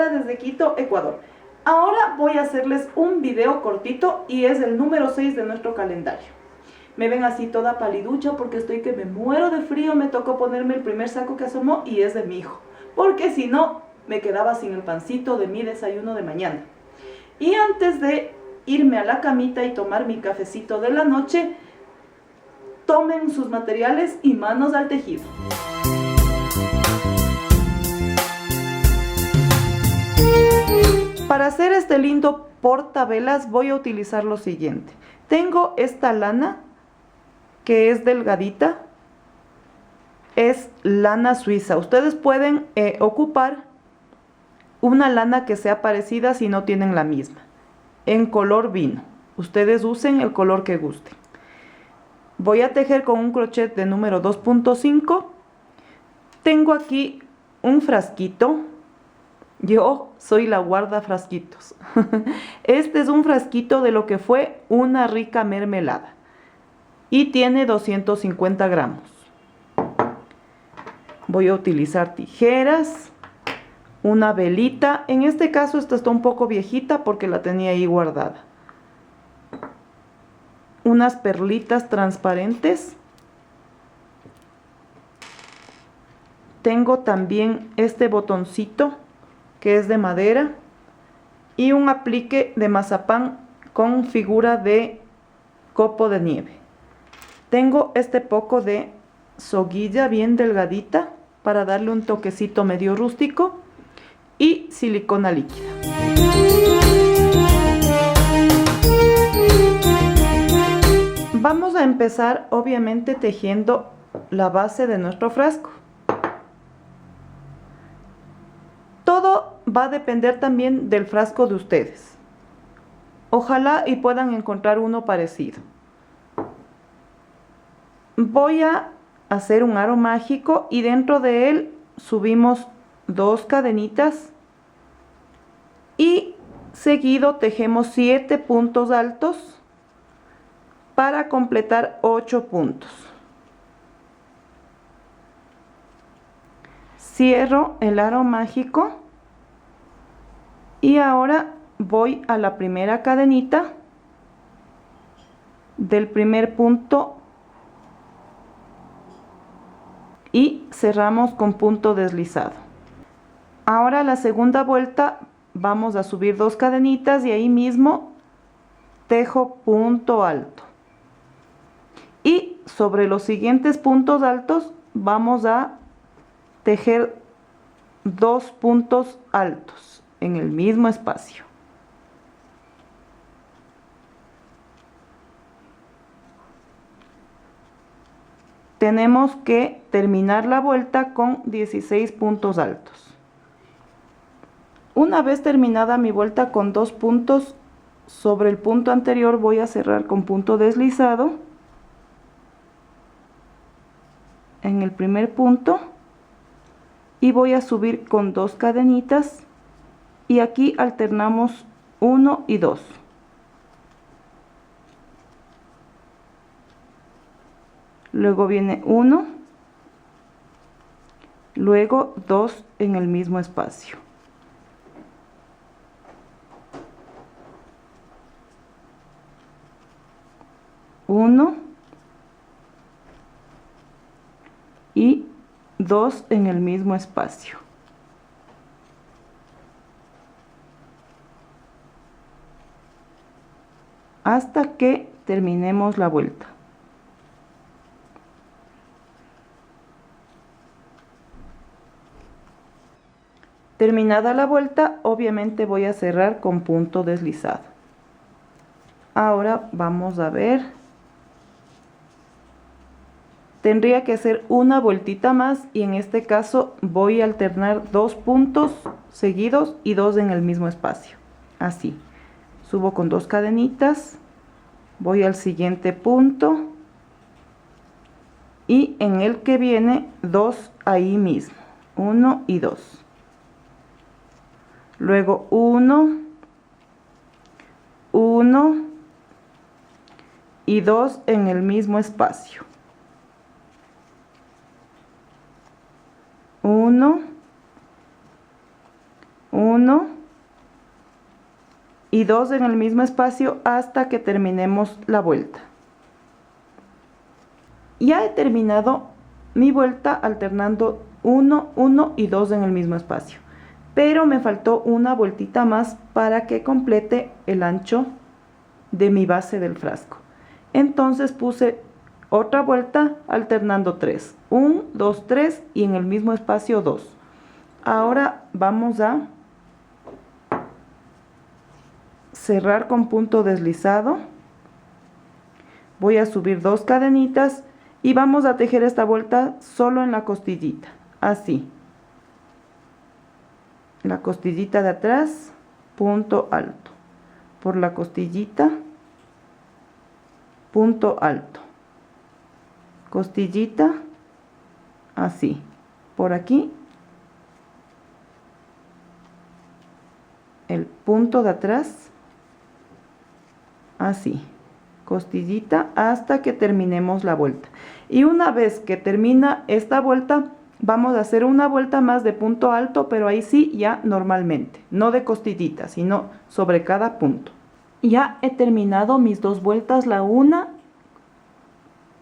Sara desde Quito, Ecuador. Ahora voy a hacerles un video cortito y es el número 6 de nuestro calendario. Me ven así toda paliducha porque estoy que me muero de frío. Me tocó ponerme el primer saco que asomó y es de mi hijo, porque si no me quedaba sin el pancito de mi desayuno de mañana. Y antes de irme a la camita y tomar mi cafecito de la noche, tomen sus materiales y manos al tejido. Para hacer este lindo portavelas voy a utilizar lo siguiente. Tengo esta lana que es delgadita, es lana suiza. Ustedes pueden ocupar una lana que sea parecida si no tienen la misma, en color vino. Ustedes usen el color que gusten. Voy a tejer con un crochet de número 2.5. Tengo aquí un frasquito. Yo soy la guarda frasquitos. Este es un frasquito de lo que fue una rica mermelada y tiene 250 gramos. Voy a utilizar tijeras, una velita. En este caso esta está un poco viejita porque la tenía ahí guardada. Unas perlitas transparentes. Tengo también este botoncito que es de madera y un aplique de mazapán con figura de copo de nieve. Tengo este poco de soguilla bien delgadita para darle un toquecito medio rústico y silicona líquida. Vamos a empezar obviamente tejiendo la base de nuestro frasco. Todo va a depender también del frasco de ustedes. Ojalá y puedan encontrar uno parecido. Voy a hacer un aro mágico y dentro de él subimos 2 cadenitas y seguido tejemos 7 puntos altos para completar 8 puntos. Cierro el aro mágico y ahora voy a la primera cadenita del primer punto y cerramos con punto deslizado. Ahora la segunda vuelta vamos a subir 2 cadenitas y ahí mismo tejo punto alto. Y sobre los siguientes puntos altos vamos a tejer 2 puntos altos en el mismo espacio. Tenemos que terminar la vuelta con 16 puntos altos. Una vez terminada mi vuelta con 2 puntos, sobre el punto anterior voy a cerrar con punto deslizado en el primer punto y voy a subir con 2 cadenitas y aquí alternamos 1 y 2. Luego viene 1, luego 2 en el mismo espacio. Uno y 2 en el mismo espacio. Hasta que terminemos la vuelta. Terminada la vuelta, obviamente voy a cerrar con punto deslizado. Ahora vamos a ver. Tendría que hacer una vueltita más y en este caso voy a alternar 2 puntos seguidos y 2 en el mismo espacio. Así. Subo con 2 cadenitas, voy al siguiente punto y en el que viene 2 ahí mismo, 1 y 2. Luego 1, 1 y 2 en el mismo espacio. 1 1 y 2 en el mismo espacio hasta que terminemos la vuelta. Ya he terminado mi vuelta alternando 1, 1 y 2 en el mismo espacio, pero me faltó una vueltita más para que complete el ancho de mi base del frasco. Entonces puse otra vuelta alternando 3, 1, 2, 3 y en el mismo espacio 2. Ahora vamos a cerrar con punto deslizado. Voy a subir 2 cadenitas y vamos a tejer esta vuelta solo en la costillita, así. La costillita de atrás, punto alto. Por la costillita, punto alto. Costillita, así. Por aquí, el punto de atrás, así. Costillita hasta que terminemos la vuelta. Y una vez que termina esta vuelta, vamos a hacer una vuelta más de punto alto, pero ahí sí ya normalmente, no de costillita, sino sobre cada punto. Ya he terminado mis 2 vueltas, la una,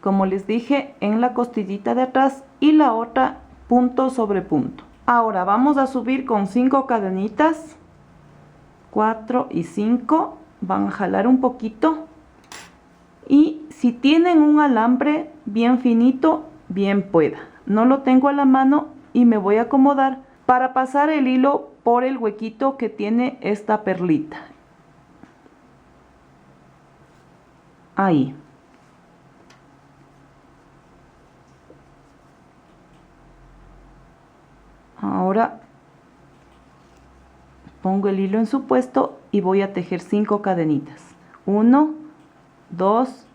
como les dije, en la costillita de atrás y la otra punto sobre punto. Ahora vamos a subir con 5 cadenitas, 4 y 5, van a jalar un poquito. Y si tienen un alambre bien finito, bien pueda. No lo tengo a la mano y me voy a acomodar para pasar el hilo por el huequito que tiene esta perlita. Ahí. Ahora pongo el hilo en su puesto y voy a tejer 5 cadenitas. 1, 2,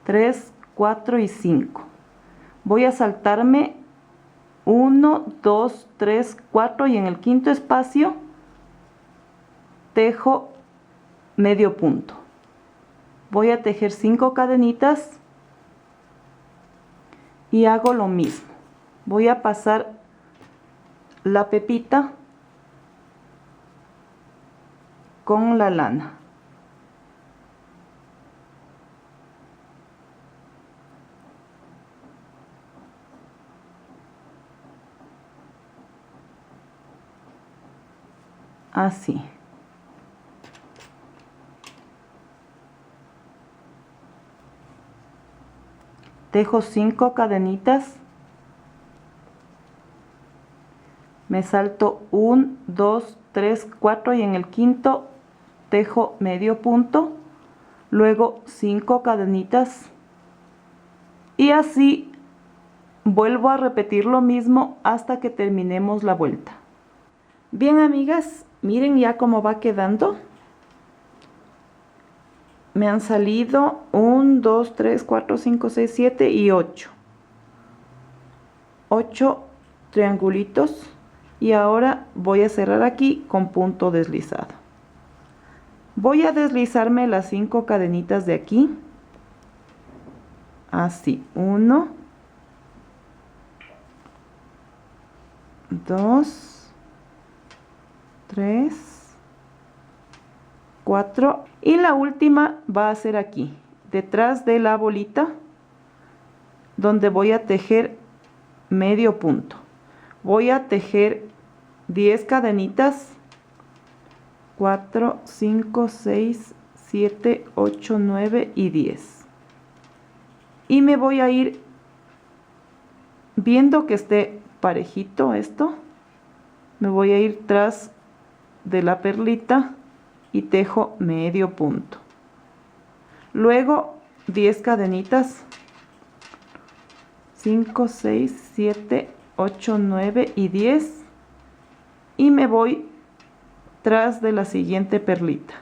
3, 4 y 5. Voy a saltarme 1, 2, 3, 4 y en el quinto espacio tejo medio punto. Voy a tejer 5 cadenitas y hago lo mismo. Voy a pasar la pepita con la lana. Así. Tejo 5 cadenitas. Me salto 1, 2, 3, 4 y en el quinto tejo medio punto. Luego 5 cadenitas. Y así vuelvo a repetir lo mismo hasta que terminemos la vuelta. Bien, amigas, miren ya cómo va quedando. Me han salido 1, 2, 3, 4, 5, 6, 7 y 8. 8 triangulitos. Y ahora voy a cerrar aquí con punto deslizado. Voy a deslizarme las 5 cadenitas de aquí. Así. 1, 2, 3, 4 y la última va a ser aquí, detrás de la bolita, donde voy a tejer medio punto. Voy a tejer 10 cadenitas, 4, 5, 6, 7, 8, 9 y 10. Y me voy a ir viendo que esté parejito esto. Me voy a ir tras de la perlita y tejo medio punto. Luego 10 cadenitas, 5, 6, 7, 8, 9 y 10 y me voy tras de la siguiente perlita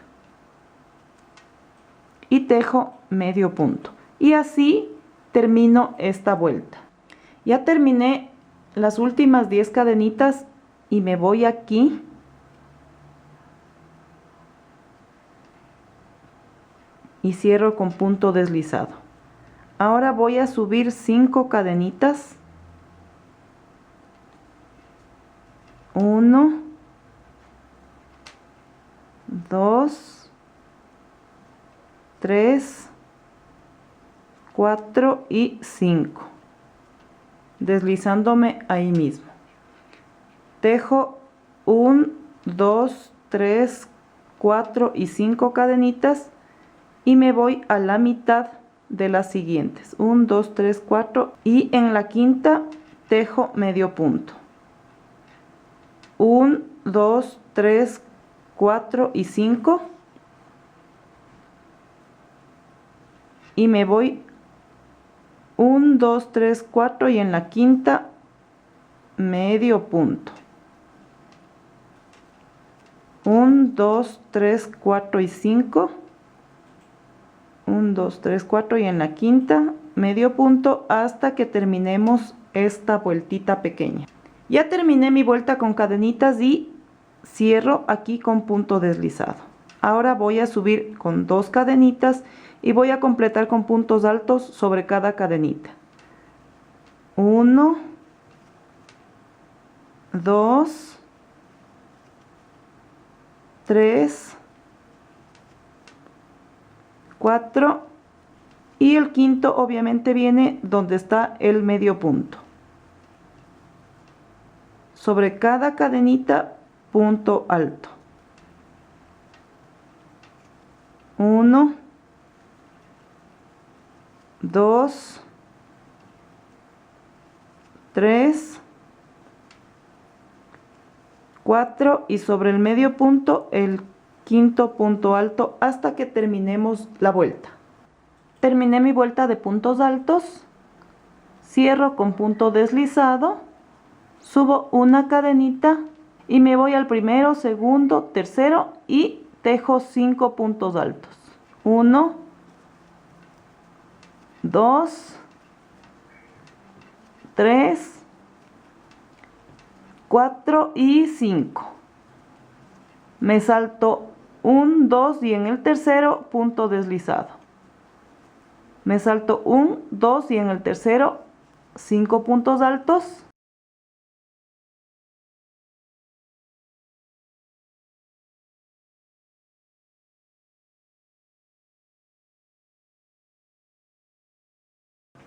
y tejo medio punto y así termino esta vuelta. Ya terminé las últimas 10 cadenitas y me voy aquí y cierro con punto deslizado. Ahora voy a subir 5 cadenitas, 1, 2, 3, 4 y 5, deslizándome ahí mismo. Tejo 1, 2, 3, 4 y 5 cadenitas y me voy a la mitad de las siguientes. 1, 2, 3, 4 y en la quinta tejo medio punto. 1, 2, 3, 4 y 5 y me voy 1, 2, 3, 4 y en la quinta medio punto. 1, 2, 3, 4 y 5. 1, 2, 3, 4 y en la quinta medio punto hasta que terminemos esta vueltita pequeña. Ya terminé mi vuelta con cadenitas y cierro aquí con punto deslizado. Ahora voy a subir con 2 cadenitas y voy a completar con puntos altos sobre cada cadenita. 1, 2, 3, 4 y el quinto obviamente viene donde está el medio punto. Sobre cada cadenita punto alto. 1, 2, 3, 4 y sobre el medio punto el quinto punto alto hasta que terminemos la vuelta. Terminé mi vuelta de puntos altos, cierro con punto deslizado, subo una cadenita y me voy al primero, segundo, tercero y tejo 5 puntos altos. 1, 2, 3, 4 y 5. Me salto 1, 2 y en el tercero punto deslizado. Me salto 1, 2 y en el tercero 5 puntos altos.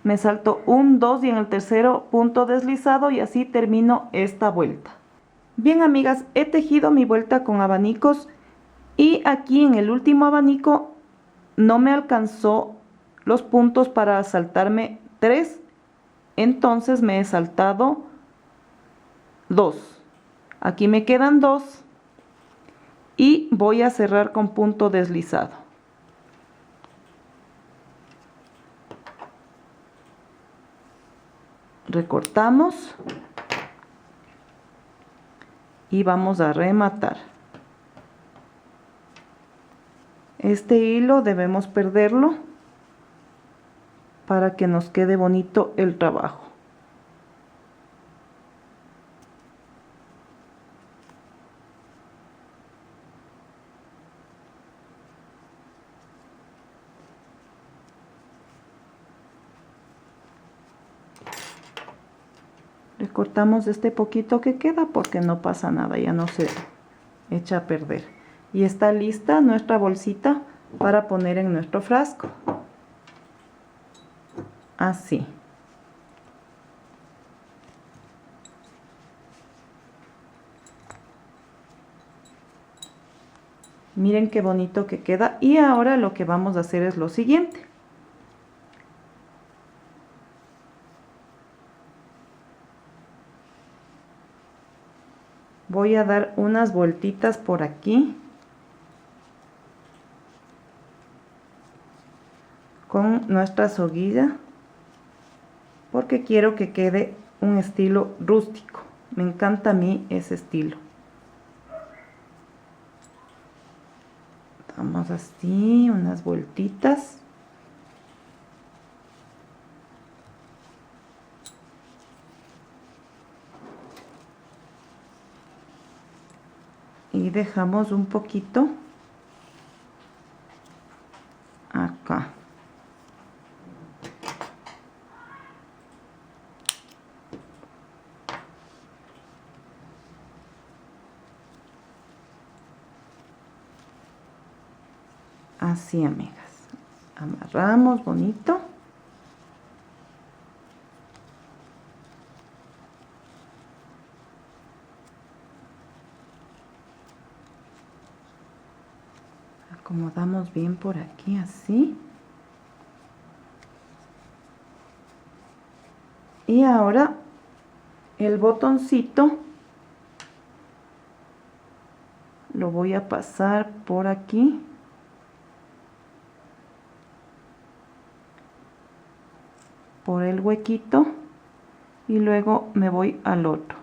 Me salto 1, 2 y en el tercero punto deslizado y así termino esta vuelta. Bien amigas, he tejido mi vuelta con abanicos y aquí en el último abanico no me alcanzó los puntos para saltarme 3, entonces me he saltado 2. Aquí me quedan 2 y voy a cerrar con punto deslizado. Recortamos y vamos a rematar. Este hilo debemos perderlo para que nos quede bonito el trabajo. Recortamos este poquito que queda porque no pasa nada, ya no se echa a perder. Y está lista nuestra bolsita para poner en nuestro frasco. Así. Miren qué bonito que queda. Y ahora lo que vamos a hacer es lo siguiente. Voy a dar unas vueltitas por aquí con nuestra soguilla porque quiero que quede un estilo rústico. Me encanta a mí ese estilo. Damos así unas vueltitas. Y dejamos un poquito acá. Así, amigas. Amarramos bonito. Acomodamos bien por aquí, así. Y ahora el botoncito lo voy a pasar por aquí. Por el huequito. Y luego me voy al otro.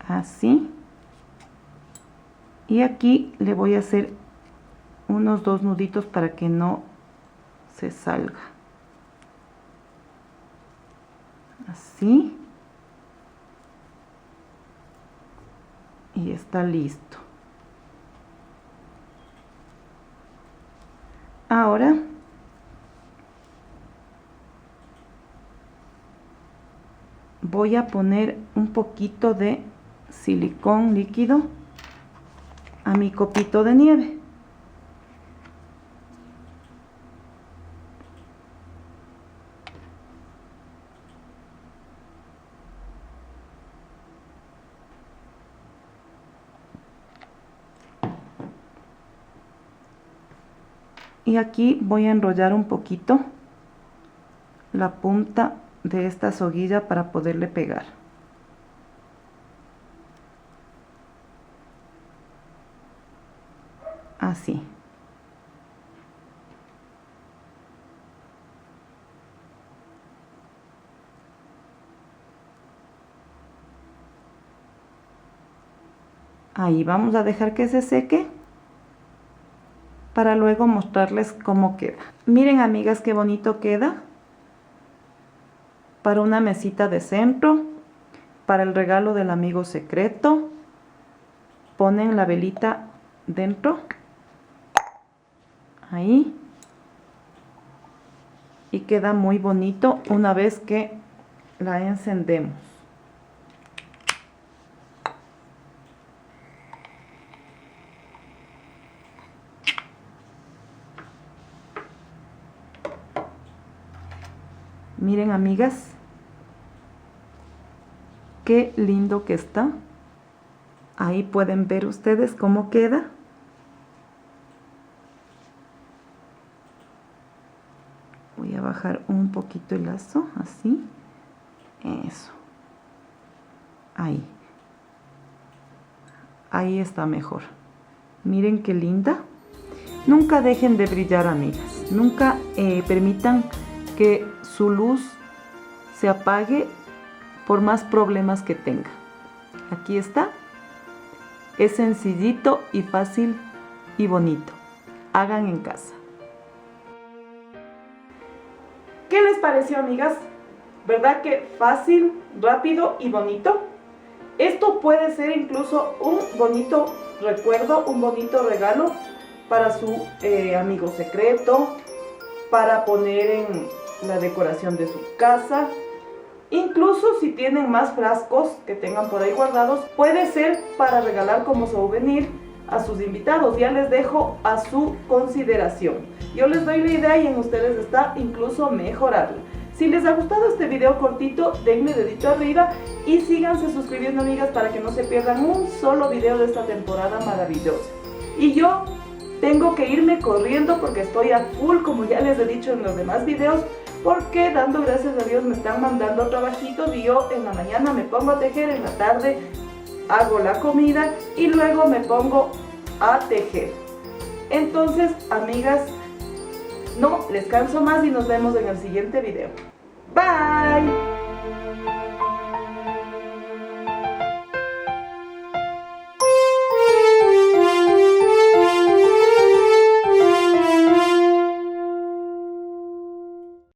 Así. Y aquí le voy a hacer unos 2 nuditos para que no se salga. Así. Y está listo. Ahora voy a poner un poquito de silicón líquido a mi copito de nieve. Y aquí voy a enrollar un poquito la punta de esta soguilla para poderle pegar. Así. Ahí vamos a dejar que se seque para luego mostrarles cómo queda. Miren, amigas, qué bonito queda. Para una mesita de centro, para el regalo del amigo secreto. Ponen la velita dentro. Ahí. Y queda muy bonito una vez que la encendemos. Miren, amigas, qué lindo que está. Ahí pueden ver ustedes cómo queda. Voy a bajar un poquito el lazo, así. Eso. Ahí. Ahí está mejor. Miren qué linda. Nunca dejen de brillar, amigas. Nunca permitan que su luz se apague por más problemas que tenga. Aquí está. Es sencillito y fácil y bonito. Hagan en casa. ¿Qué les pareció, amigas? ¿Verdad que fácil, rápido y bonito? Esto puede ser incluso un bonito recuerdo, un bonito regalo para su amigo secreto, para poner en la decoración de su casa. Incluso si tienen más frascos que tengan por ahí guardados, puede ser para regalar como souvenir a sus invitados. Ya les dejo a su consideración. Yo les doy la idea y en ustedes está incluso mejorarla. Si les ha gustado este video cortito, denle dedito arriba y síganse suscribiendo, amigas, para que no se pierdan un solo video de esta temporada maravillosa. Y yo tengo que irme corriendo porque estoy a full, como ya les he dicho en los demás videos, porque dando gracias a Dios me están mandando trabajitos y yo en la mañana me pongo a tejer, en la tarde hago la comida y luego me pongo a tejer. Entonces, amigas, no les canso más y nos vemos en el siguiente video. Bye.